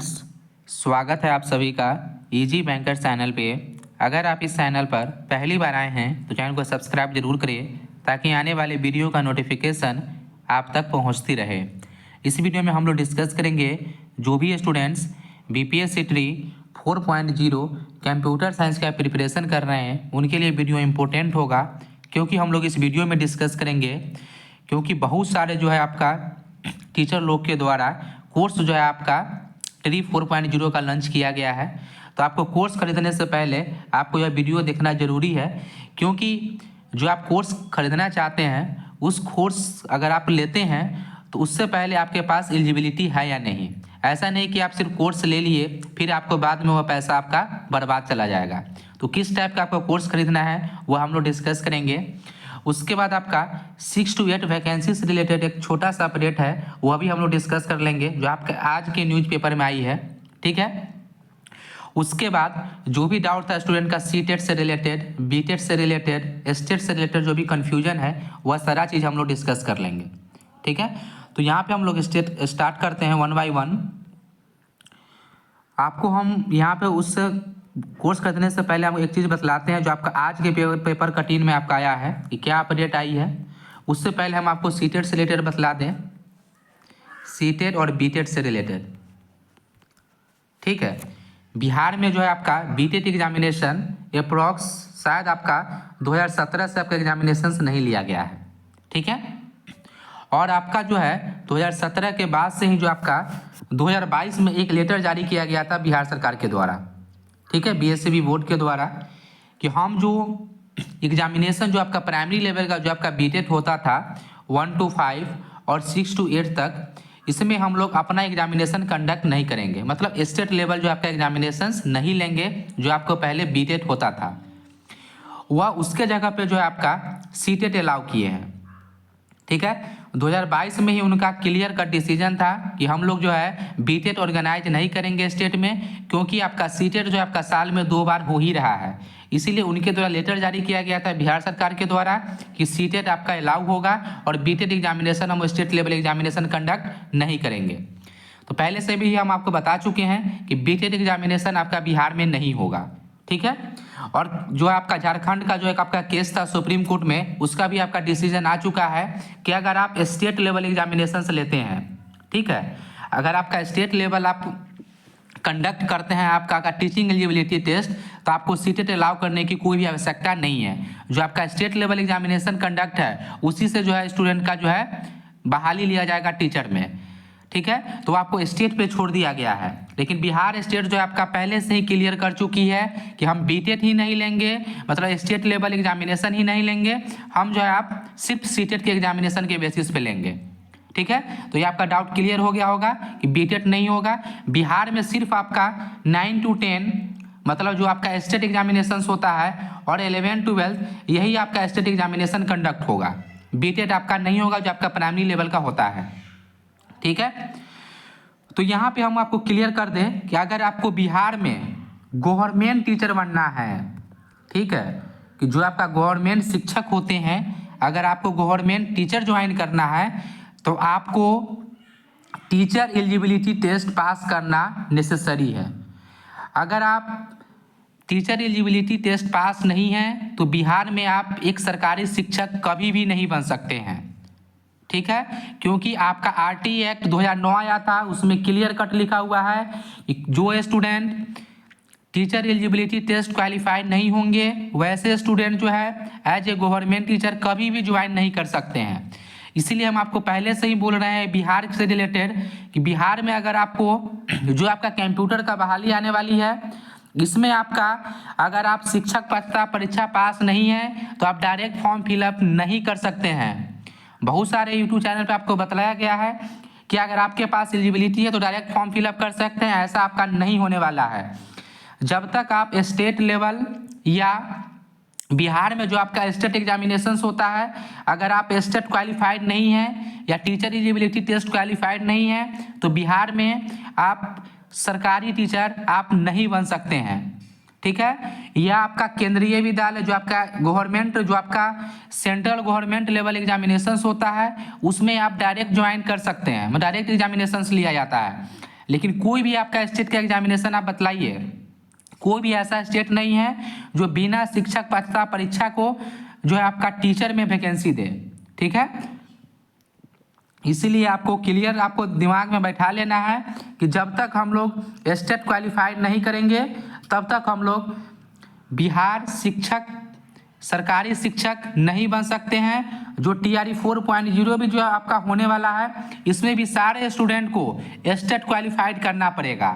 स्वागत है आप सभी का इजी बैंकर चैनल पे। अगर आप इस चैनल पर पहली बार आए हैं तो चैनल को सब्सक्राइब जरूर करें ताकि आने वाले वीडियो का नोटिफिकेशन आप तक पहुंचती रहे। इस वीडियो में हम लोग डिस्कस करेंगे जो भी students BPSC tree 4.0 computer science का प्रिपरेशन कर रहे हैं उनके लिए वीडियो इम्पोर्टेंट होगा, क्योंकि हम लोग इस वीडियो में डिस्कस करेंगे क्योंकि बहुत सारे जो है आपका टीचर लोग के द्वारा कोर्स जो है आपका ट्री 4.0 का लॉन्च किया गया है। तो आपको कोर्स खरीदने से पहले आपको यह वीडियो देखना जरूरी है, क्योंकि जो आप कोर्स खरीदना चाहते हैं उस कोर्स अगर आप लेते हैं तो उससे पहले आपके पास एलिजिबिलिटी है या नहीं। ऐसा नहीं कि आप सिर्फ कोर्स ले लिए फिर आपको बाद में वह पैसा आपका बर्बाद चला जाएगा। तो किस टाइप का आपको कोर्स खरीदना है वो हम लोग डिस्कस करेंगे। उसके बाद आपका 6 to 8 वैकेंसी से रिलेटेड एक छोटा सा अपडेट है, वह भी हम लोग डिस्कस कर लेंगे जो आपके आज के न्यूज़पेपर में आई है। ठीक है, उसके बाद जो भी डाउट था स्टूडेंट का सीटेट से रिलेटेड, बीटेट से रिलेटेड, स्टेट से रिलेटेड जो भी कन्फ्यूजन है वह सारा चीज़ हम लोग डिस्कस कर लेंगे। ठीक है, तो यहाँ पे हम लोग स्टार्ट करते हैं 1 by 1। आपको हम यहाँ पे उस कोर्स खरीदने से पहले आपको एक चीज़ बतलाते हैं जो आपका आज के पेपर कटीन में आपका आया है कि क्या अपडेट आई है। उससे पहले हम आपको सीटेट से रिलेटेड बतला दें, सीटेट और बीटेट से रिलेटेड। ठीक है, बिहार में जो है आपका बीटेट एग्जामिनेशन अप्रॉक्स शायद आपका 2017 से आपका एग्जामिनेशन नहीं लिया गया है। ठीक है, और आपका जो है 2017 के बाद से ही जो आपका 2022 में एक लेटर जारी किया गया था बिहार सरकार के द्वारा, ठीक है, बीएससीबी बोर्ड के द्वारा, कि हम जो एग्जामिनेशन जो आपका प्राइमरी लेवल का जो आपका बीटेट होता था 1 to 5 और 6 to 8 तक, इसमें हम लोग अपना एग्जामिनेशन कंडक्ट नहीं करेंगे, मतलब स्टेट लेवल जो आपका एग्जामिनेशन नहीं लेंगे जो आपको पहले बीटेट होता था, वह उसके जगह पे जो है आपका सीटेट अलाउ किए हैं। ठीक है, 2022 में ही उनका क्लियर कट डिसीजन था कि हम लोग जो है बीटेट ऑर्गेनाइज नहीं करेंगे स्टेट में, क्योंकि आपका सीटेट जो आपका साल में 2 बार हो ही रहा है। इसीलिए उनके द्वारा लेटर जारी किया गया था बिहार सरकार के द्वारा कि सीटेट आपका अलाउ होगा और बीटेट एग्जामिनेशन हम स्टेट लेवल एग्जामिनेशन कंडक्ट नहीं करेंगे। तो पहले से भी हम आपको बता चुके हैं कि बीटेट एग्जामिनेशन आपका बिहार में नहीं होगा। ठीक है, और जो आपका झारखंड का जो एक आपका केस था सुप्रीम कोर्ट में, उसका भी आपका डिसीजन आ चुका है कि अगर आप स्टेट लेवल एग्जामिनेशन से लेते हैं, ठीक है, अगर आपका स्टेट लेवल आप कंडक्ट करते हैं आपका टीचिंग एलिजिबिलिटी टेस्ट, तो आपको सीटेट अलाउ करने की कोई भी आवश्यकता नहीं है। जो आपका स्टेट लेवल एग्जामिनेशन कंडक्ट है उसी से जो है स्टूडेंट का जो है बहाली लिया जाएगा टीचर में। ठीक है, तो आपको स्टेट पे छोड़ दिया गया है, लेकिन बिहार स्टेट जो है आपका पहले से ही क्लियर कर चुकी है कि हम बीटेट ही नहीं लेंगे, मतलब स्टेट लेवल एग्जामिनेशन ही नहीं लेंगे, हम जो है आप सिर्फ सीटेट के एग्जामिनेशन के बेसिस पे लेंगे। ठीक है, तो ये आपका डाउट क्लियर हो गया होगा कि बीटेट नहीं होगा। बिहार में सिर्फ आपका 9 to 10 मतलब जो आपका स्टेट एग्जामिनेशन होता है और 11-12 यही आपका स्टेट एग्जामिनेशन कंडक्ट होगा। बीटेट आपका नहीं होगा जो आपका प्राइमरी लेवल का होता है। ठीक है, तो यहाँ पे हम आपको क्लियर कर दें कि अगर आपको बिहार में गवर्नमेंट टीचर बनना है, ठीक है, कि जो आपका गवर्नमेंट शिक्षक होते हैं, अगर आपको गवर्नमेंट टीचर ज्वाइन करना है तो आपको टीचर एलिजिबिलिटी टेस्ट पास करना नेसेसरी है। अगर आप टीचर एलिजिबिलिटी टेस्ट पास नहीं है तो बिहार में आप एक सरकारी शिक्षक कभी भी नहीं बन सकते हैं। ठीक है, क्योंकि आपका आरटी एक्ट 2009 आया था, उसमें क्लियर कट लिखा हुआ है कि जो student teacher eligibility test qualified नहीं होंगे वैसे स्टूडेंट जो है एज ए गवर्नमेंट टीचर कभी भी ज्वाइन नहीं कर सकते हैं। इसीलिए हम आपको पहले से ही बोल रहे हैं बिहार से रिलेटेड कि बिहार में अगर आपको जो आपका कंप्यूटर का बहाली आने वाली है, इसमें आपका अगर आप शिक्षक पात्रता परीक्षा पास नहीं है तो आप डायरेक्ट फॉर्म फिलअप नहीं कर सकते हैं। बहुत सारे यूट्यूब चैनल पे आपको बताया गया है कि अगर आपके पास एलिजिबिलिटी है तो डायरेक्ट फॉर्म फिलअप कर सकते हैं, ऐसा आपका नहीं होने वाला है। जब तक आप स्टेट लेवल या बिहार में जो आपका स्टेट एग्जामिनेशन होता है, अगर आप स्टेट क्वालिफाइड नहीं है या टीचर एलिजिबिलिटी टेस्ट क्वालिफाइड नहीं है तो बिहार में आप सरकारी टीचर आप नहीं बन सकते हैं। ठीक है, यह आपका केंद्रीय विद्यालय जो आपका गवर्नमेंट जो आपका सेंट्रल गवर्नमेंट लेवल एग्जामिनेशन होता है उसमें आप डायरेक्ट ज्वाइन कर सकते हैं, डायरेक्ट एग्जामिनेशन लिया जाता है। लेकिन कोई भी आपका स्टेट का एग्जामिनेशन आप बतलाइए, कोई भी ऐसा स्टेट नहीं है जो बिना शिक्षक पात्रता परीक्षा को जो है आपका टीचर में वैकेंसी दे। ठीक है, इसीलिए आपको क्लियर आपको दिमाग में बैठा लेना है कि जब तक हम लोग स्टेट क्वालिफाइड नहीं करेंगे तब तक हम लोग बिहार शिक्षक सरकारी शिक्षक नहीं बन सकते हैं। जो TRE 4.0 भी जो है आपका होने वाला है, इसमें भी सारे स्टूडेंट को स्टेट क्वालिफाइड करना पड़ेगा,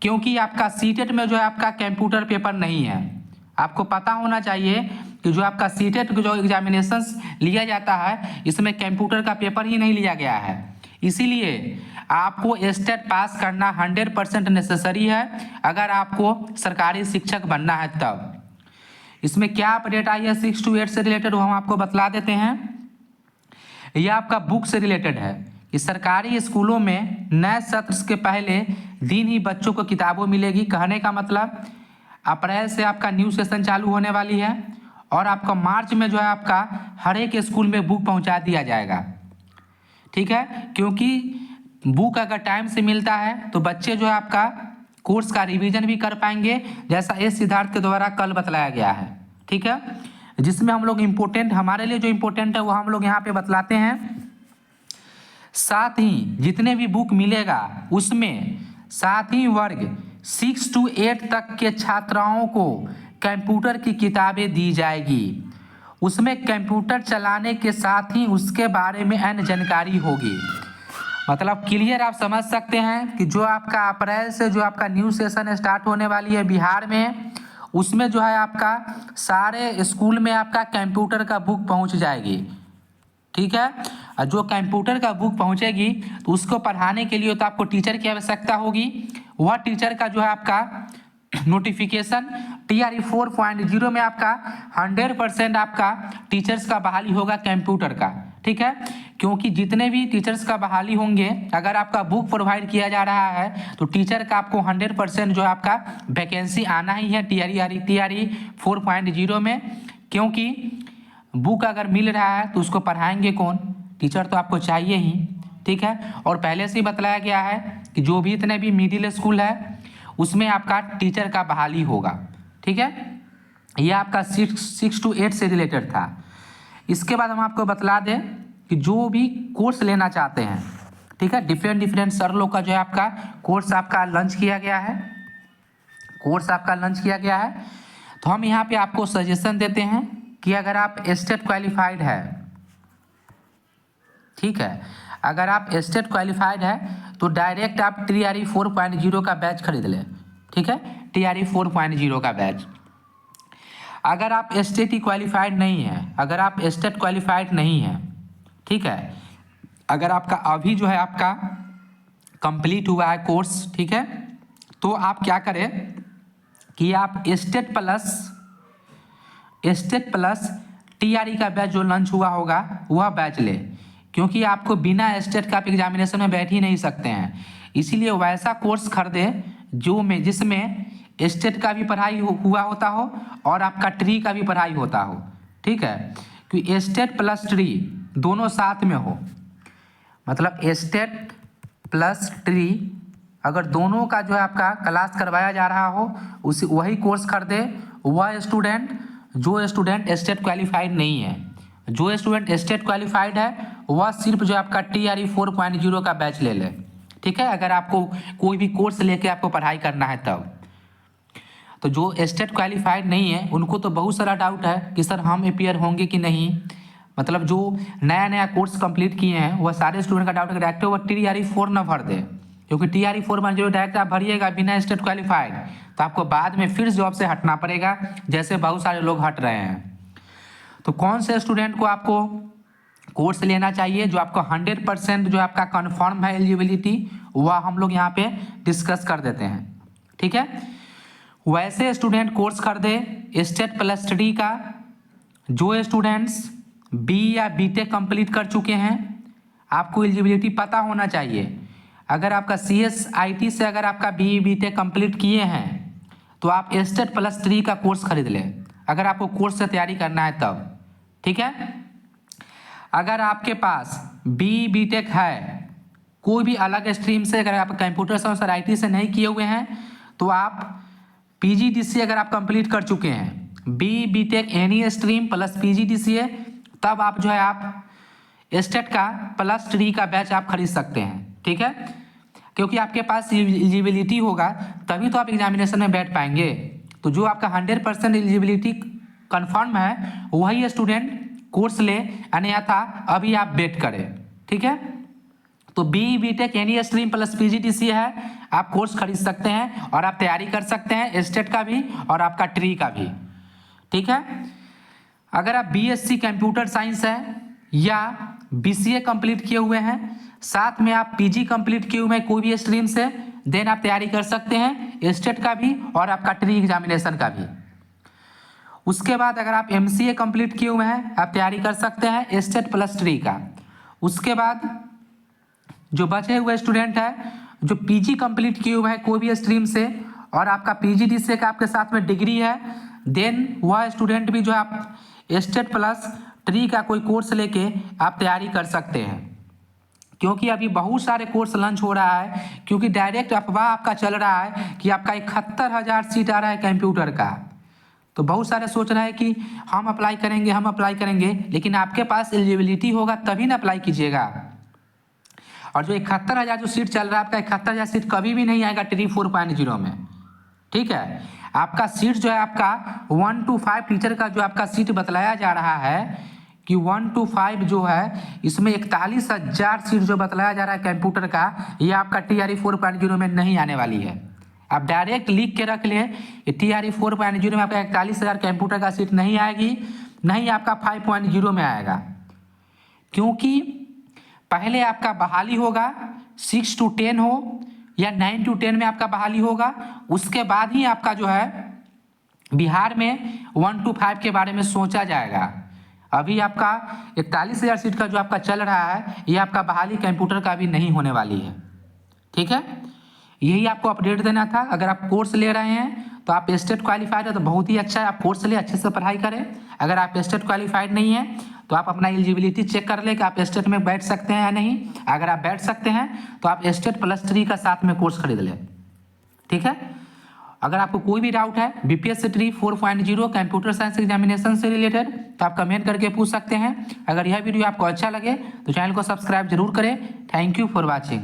क्योंकि आपका सीटेट में जो है आपका कंप्यूटर पेपर नहीं है। आपको पता होना चाहिए कि जो आपका सीटेट जो एग्जामिनेशंस लिया जाता है, इसमें कंप्यूटर का पेपर ही नहीं लिया गया है। इसीलिए आपको स्टेट पास करना 100% नेसेसरी है अगर आपको सरकारी शिक्षक बनना है तब। इसमें क्या अपडेट आई है 6 to 8 से रिलेटेड वो हम आपको बतला देते हैं। यह आपका बुक से रिलेटेड है कि सरकारी स्कूलों में नए सत्र के पहले दिन ही बच्चों को किताबों मिलेगी। कहने का मतलब अप्रैल से आपका न्यू सेशन चालू होने वाली है और आपका मार्च में जो है आपका हर एक स्कूल में बुक पहुंचा दिया जाएगा। ठीक है, क्योंकि बुक अगर टाइम से मिलता है तो बच्चे जो है आपका कोर्स का रिवीजन भी कर पाएंगे, जैसा एस सिद्धार्थ के द्वारा कल बतलाया गया है। ठीक है, जिसमें हम लोग इम्पोर्टेंट हमारे लिए जो इम्पोर्टेंट है वो हम लोग यहाँ पे बतलाते हैं। साथ ही जितने भी बुक मिलेगा उसमें साथ ही वर्ग 6 to 8 तक के छात्राओं को कंप्यूटर की किताबें दी जाएगी। उसमें कंप्यूटर चलाने के साथ ही उसके बारे में अन्य जानकारी होगी। मतलब क्लियर आप समझ सकते हैं कि जो आपका अप्रैल से जो आपका न्यू सेशन स्टार्ट होने वाली है बिहार में, उसमें जो है आपका सारे स्कूल में आपका कंप्यूटर का बुक पहुंच जाएगी। ठीक है, और जो कंप्यूटर का बुक पहुंचेगी तो उसको पढ़ाने के लिए तो आपको टीचर की आवश्यकता होगी। वह टीचर का जो है आपका नोटिफिकेशन TRE 4.0 में आपका 100% आपका टीचर्स का बहाली होगा कंप्यूटर का। ठीक है, क्योंकि जितने भी टीचर्स का बहाली होंगे अगर आपका बुक प्रोवाइड किया जा रहा है तो टीचर का आपको 100% जो है आपका वैकेंसी आना ही है TRE 4.0 में। क्योंकि बुक अगर मिल रहा है तो उसको पढ़ाएंगे कौन, टीचर तो आपको चाहिए ही। ठीक है, और पहले से ही बतलाया गया है कि जो भी इतने भी मिडिल स्कूल है उसमें आपका टीचर का बहाली होगा। ठीक है, यह आपका 6 to 8 से रिलेटेड था। इसके बाद हम आपको बतला दें कि जो भी कोर्स लेना चाहते हैं, ठीक है, डिफरेंट सर लोग का जो है आपका कोर्स आपका लॉन्च किया गया है, तो हम यहाँ पे आपको सजेशन देते हैं कि अगर आप स्टेट क्वालिफाइड है, ठीक है, अगर आप स्टेट क्वालिफाइड है तो डायरेक्ट आप TRE 4.0 का बैच खरीद लें। ठीक है, TRE 4.0 का बैच। अगर आप स्टेट क्वालिफाइड नहीं है, ठीक है, अगर आपका अभी जो है आपका कंप्लीट हुआ है कोर्स, ठीक है, तो आप क्या करें कि आप स्टेट प्लस TRE का बैच जो लॉन्च हुआ होगा वह बैच ले, क्योंकि आपको बिना स्टेट का एग्जामिनेशन में बैठ ही नहीं सकते हैं। इसीलिए वैसा कोर्स खरीदे जिसमें स्टेट का भी पढ़ाई हुआ होता हो और आपका ट्री का भी पढ़ाई होता हो। ठीक है, क्योंकि स्टेट प्लस ट्री दोनों साथ में हो, मतलब स्टेट प्लस ट्री अगर दोनों का जो है आपका क्लास करवाया जा रहा हो वही कोर्स खरीदे वह जो स्टूडेंट स्टेट क्वालिफाइड नहीं है। जो स्टूडेंट स्टेट क्वालिफाइड है वह सिर्फ जो आपका TRE 4.0 का बैच ले ले। ठीक है, अगर आपको कोई भी कोर्स लेके आपको पढ़ाई करना है तब। तो जो स्टेट क्वालिफाइड नहीं है उनको तो बहुत सारा डाउट है कि सर हम अपीयर होंगे कि नहीं, मतलब जो नया कोर्स कंप्लीट किए हैं वह सारे स्टूडेंट का डाउट है डायरेक्ट वो TRE 4 ना भर दे, क्योंकि TRE 4.0 डायरेक्ट आप भरिएगा बिना स्टेट क्वालिफाइड तो आपको बाद में फिर जॉब से हटना पड़ेगा, जैसे बहुत सारे लोग हट रहे हैं। तो कौन से स्टूडेंट को आपको कोर्स लेना चाहिए जो आपको 100% जो आपका कन्फर्म है एलिजिबिलिटी, वह हम लोग यहाँ पे डिस्कस कर देते हैं। ठीक है, वैसे स्टूडेंट कोर्स कर दे स्टेट प्लस स्टडी का जो स्टूडेंट्स B या BTech कंप्लीट कर चुके हैं। आपको एलिजिबिलिटी पता होना चाहिए। अगर आपका CSIT से अगर आपका BE BTech कंप्लीट किए हैं तो आप स्टेट प्लस 3 का कोर्स खरीद लें, अगर आपको कोर्स से तैयारी करना है तब। ठीक है, अगर आपके पास BE BTech है, कोई भी अलग स्ट्रीम से अगर आप कंप्यूटर साइंस और IT से नहीं किए हुए हैं तो आप PGDCA अगर आप कंप्लीट कर चुके हैं, BTech any stream plus PGDCA, तब आप जो है आप स्टेट का प्लस ट्री का बैच आप खरीद सकते हैं। ठीक है, क्योंकि आपके पास एलिजिबिलिटी होगा तभी तो आप एग्जामिनेशन में बैठ पाएंगे। तो जो आपका 100% एलिजिबिलिटी कन्फर्म है वही स्टूडेंट कोर्स ले, अन्यथा अभी आप वेट करें। ठीक है, तो BTech any stream plus PGDCA है, आप कोर्स खरीद सकते हैं और आप तैयारी कर सकते हैं स्टेट का भी और आपका ट्री का भी। ठीक है, अगर आप BSc कंप्यूटर साइंस है या BCA कंप्लीट किए हुए हैं, साथ में आप PG कंप्लीट किए हुए हैं कोई भी स्ट्रीम से, देन आप तैयारी कर सकते हैं स्टेट का भी और आपका ट्री एग्जामिनेशन का भी। उसके बाद अगर आप MCA कंप्लीट किए हुए हैं, आप तैयारी कर सकते हैं स्टेट प्लस ट्री का। उसके बाद जो बचे हुए स्टूडेंट है जो PG कंप्लीट किए हुए हैं कोई भी स्ट्रीम से और आपका PGDCA का आपके साथ में डिग्री है, देन वह स्टूडेंट भी जो है आप स्टेट प्लस ट्री का कोई कोर्स लेके आप तैयारी कर सकते हैं। क्योंकि अभी बहुत सारे कोर्स लॉन्च हो रहा है, क्योंकि डायरेक्ट अफवाह आपका चल रहा है कि आपका 71,000 सीट आ रहा है कंप्यूटर का। तो बहुत सारे सोच रहे हैं कि हम अप्लाई करेंगे, लेकिन आपके पास एलिजिबिलिटी होगा तभी ना अप्लाई कीजिएगा। और जो 71,000 जो सीट चल रहा है, आपका 71,000 सीट कभी भी नहीं आएगा ट्री 4.0 में। ठीक है, आपका सीट जो है आपका 1 to 5 टीचर का जो आपका सीट बतलाया जा रहा है कि 1 to 5 जो है, इसमें 41,000 सीट जो बतलाया जा रहा है कंप्यूटर का, ये आपका TRE 4.0 में नहीं आने वाली है। आप डायरेक्ट लिख के रख लें कि TRE 4.0 में आपका 41,000 कंप्यूटर का सीट नहीं आएगी, नहीं आपका 5.0 में आएगा। क्योंकि पहले आपका बहाली होगा 6 to 10 हो या 9 to 10 में आपका बहाली होगा, उसके बाद ही आपका जो है बिहार में 1 to 5 के बारे में सोचा जाएगा। अभी आपका 41,000 सीट का जो आपका चल रहा है, ये आपका बहाली कंप्यूटर का भी नहीं होने वाली है। ठीक है, यही आपको अपडेट देना था। अगर आप कोर्स ले रहे हैं तो आप स्टेट क्वालिफाइड है तो बहुत ही अच्छा है, आप कोर्स ले अच्छे से पढ़ाई करें। अगर आप स्टेट क्वालिफाइड नहीं है तो आप अपना एलिजिबिलिटी चेक कर लें कि आप स्टेट में बैठ सकते हैं या नहीं। अगर आप बैठ सकते हैं तो आप स्टेट प्लस ट्री का साथ में कोर्स खरीद लें। ठीक है, अगर आपको कोई भी डाउट है BPSC tree 4.0 computer science examination से रिलेटेड तो आप कमेंट करके पूछ सकते हैं। अगर यह वीडियो आपको अच्छा लगे तो चैनल को सब्सक्राइब जरूर करें। Thank you for watching.